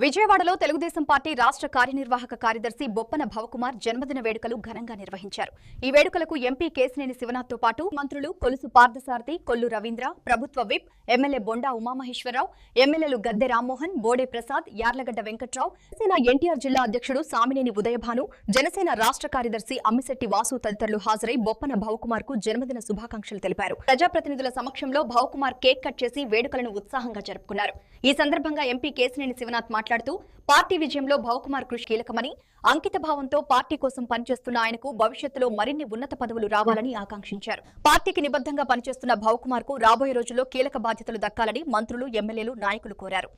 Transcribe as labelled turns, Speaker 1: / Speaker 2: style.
Speaker 1: విజయవాడలో తెలుగుదేశం పార్టీ రాష్ట్ర కార్యనిర్వాహక కార్యదర్శి బొప్పన భవకుమార్ జన్మదిన వేడుకలు ఘనంగా నిర్వహించారు. ఈ వేడుకలకు ఎంపీ కేశినేని శివనాథ్తో పాటు మంత్రులు కొలుసు పార్థసారథి, కొల్లు రవీంద్ర, ప్రభుత్వ విప్, ఎమ్మెల్యే బొండా ఉమామహేశ్వరరావు, ఎమ్మెల్యేలు గద్దె రామ్మోహన్, బోడే ప్రసాద్, యార్లగడ్డ వెంకట్రావు, జనసేన ఎన్టీఆర్ జిల్లా అధ్యక్షుడు సామినేని ఉదయభాను, జనసేన రాష్ట్ర కార్యదర్శి అమ్మిశెట్టి వాసు తదితరులు హాజరై బొప్పన భవకుమార్ కు జన్మదిన శుభాకాంక్షలు తెలిపారు. ప్రజాప్రతినిధుల సమక్షంలో భవకుమార్ కేక్ కట్ చేసి వేడుకలను ఉత్సాహంగా జరుపుకున్నారు. ఈ సందర్భంగా ఎంపీ కేశినేని శివనాథ్ మాట్లాడుతూ పార్టీ విజయంలో భవకుమార్ కృషి కీలకమని, అంకిత భావంతో పార్టీ కోసం పనిచేస్తున్న ఆయనకు భవిష్యత్తులో మరిన్ని ఉన్నత పదవులు రావాలని ఆకాంక్షించారు. పార్టీకి నిబద్ధంగా పనిచేస్తున్న భవకుమార్ కు రాబోయే రోజుల్లో కీలక బాధ్యతలు దక్కాలని మంత్రులు, ఎమ్మెల్యేలు, నాయకులు కోరారు.